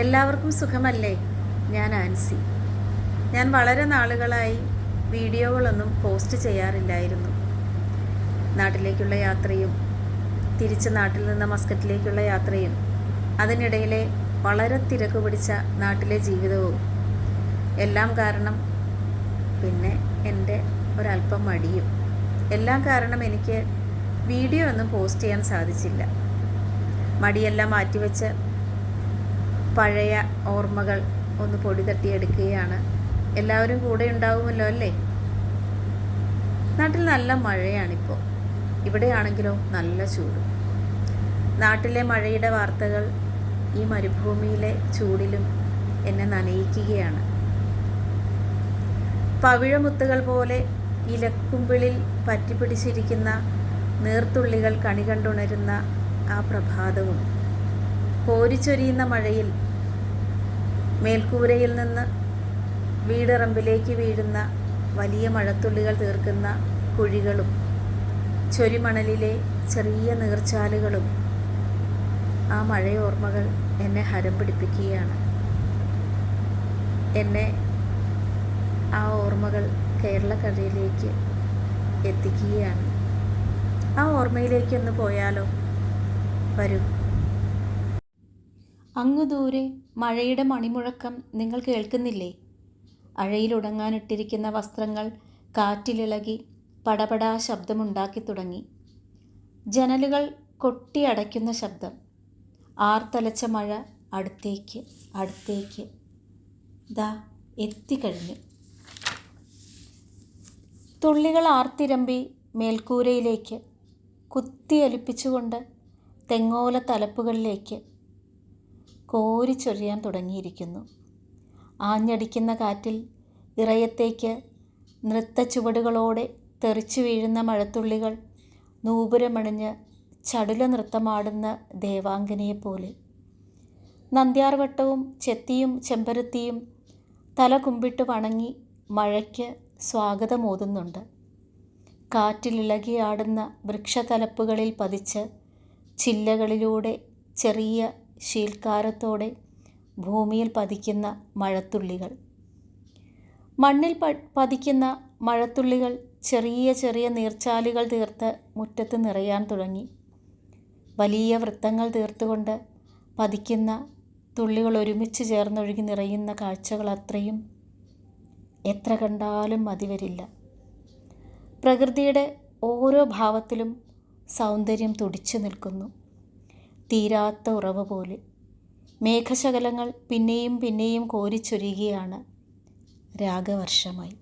എല്ലാവർക്കും സുഖമല്ലേ? ഞാൻ ആൻസി. ഞാൻ വളരെ നാളുകളായി വീഡിയോകളൊന്നും പോസ്റ്റ് ചെയ്യാറില്ലായിരുന്നു. നാട്ടിലേക്കുള്ള യാത്രയും തിരിച്ച് നാട്ടിൽ നിന്ന് മസ്കറ്റിലേക്കുള്ള യാത്രയും അതിനിടയിലെ വളരെ തിരക്ക് പിടിച്ച നാട്ടിലെ ജീവിതവും എല്ലാം കാരണം, പിന്നെ എൻ്റെ ഒരല്പം മടിയും എല്ലാം കാരണം എനിക്ക് വീഡിയോ ഒന്നും പോസ്റ്റ് ചെയ്യാൻ സാധിച്ചില്ല. മടിയെല്ലാം മാറ്റിവെച്ച് പഴയ ഓർമ്മകൾ ഒന്ന് പൊടി തട്ടിയെടുക്കുകയാണ്. എല്ലാവരും കൂടെ ഉണ്ടാവുമല്ലോ അല്ലേ? നാട്ടിൽ നല്ല മഴയാണിപ്പോൾ. ഇവിടെയാണെങ്കിലോ നല്ല ചൂട്. നാട്ടിലെ മഴയുടെ വാർത്തകൾ ഈ മരുഭൂമിയിലെ ചൂടിലും എന്നെ നനയിക്കുകയാണ്. പവിഴമുത്തുകൾ പോലെ ഇലക്കുമ്പിളിൽ പറ്റിപ്പിടിച്ചിരിക്കുന്ന നീർത്തുള്ളികൾ കണി കണ്ടുണരുന്ന ആ പ്രഭാതവും കോരിച്ചൊരിയുന്ന മഴയിൽ മേൽക്കൂരയിൽ നിന്ന് വീടിറമ്പിലേക്ക് വീഴുന്ന വലിയ മഴത്തുള്ളികൾ തീർക്കുന്ന കുഴികളും ചൊരിമണലിലെ ചെറിയ നീർച്ചാലുകളും ആ മഴയോർമ്മകൾ എന്നെ ഹരം പിടിപ്പിക്കുകയാണ്. എന്നെ ആ ഓർമ്മകൾ കേരളക്കരയിലേക്ക് എത്തിക്കുകയാണ്. ആ ഓർമ്മയിലേക്കൊന്ന് പോയാലോ? വരൂ. അങ്ങു ദൂരെ മഴയുടെ മണിമുഴക്കം നിങ്ങൾ കേൾക്കുന്നില്ലേ? അഴയിലുണങ്ങാനിട്ടിരിക്കുന്ന വസ്ത്രങ്ങൾ കാറ്റിലിളകി പടപടാ ശബ്ദമുണ്ടാക്കി തുടങ്ങി. ജനലുകൾ കൊട്ടിയടയ്ക്കുന്ന ശബ്ദം. ആർത്തലച്ച മഴ അടുത്തേക്ക് അടുത്തേക്ക് ദാ എത്തിക്കഴിഞ്ഞു. തുള്ളികൾ ആർത്തിരമ്പി മേൽക്കൂരയിലേക്ക് കുത്തിയൊലിപ്പിച്ചുകൊണ്ട് തെങ്ങോല തലപ്പുകളിലേക്ക് കോരിച്ചൊരിയാൻ തുടങ്ങിയിരിക്കുന്നു. ആഞ്ഞടിക്കുന്ന കാറ്റിൽ ഇറയത്തേക്ക് നൃത്തച്ചുവടുകളോടെ തെറിച്ചു വീഴുന്ന മഴത്തുള്ളികൾ നൂപുരമണിഞ്ഞ് ചടുല നൃത്തമാടുന്ന ദേവാംഗനയെപ്പോലെ. നന്ദ്യാർവട്ടവും ചെത്തിയും ചെമ്പരത്തിയും തല കുമ്പിട്ട് വണങ്ങി മഴയ്ക്ക് സ്വാഗതമോതുന്നുണ്ട്. കാറ്റിലിളകിയാടുന്ന വൃക്ഷതലപ്പുകളിൽ പതിച്ച് ചില്ലകളിലൂടെ ചെറിയ ശീൽക്കാരത്തോടെ ഭൂമിയിൽ പതിക്കുന്ന മഴത്തുള്ളികൾ. മണ്ണിൽ പതിക്കുന്ന മഴത്തുള്ളികൾ ചെറിയ ചെറിയ നീർച്ചാലുകൾ തീർത്ത് മുറ്റത്ത് നിറയാൻ തുടങ്ങി. വലിയ വൃത്തങ്ങൾ തീർത്തുകൊണ്ട് പതിക്കുന്ന തുള്ളികൾ ഒരുമിച്ച് ചേർന്നൊഴുകി നിറയുന്ന കാഴ്ചകൾ അത്രയും എത്ര കണ്ടാലും മതി വരില്ല. പ്രകൃതിയുടെ ഓരോ ഭാവത്തിലും സൗന്ദര്യം തുടിച്ചു നിൽക്കുന്നു. തീരാത്ത ഉറവ പോലെ മേഘശകലങ്ങൾ പിന്നെയും പിന്നെയും കോരിച്ചൊരിയുകയാണ് രാഗവർഷമായി.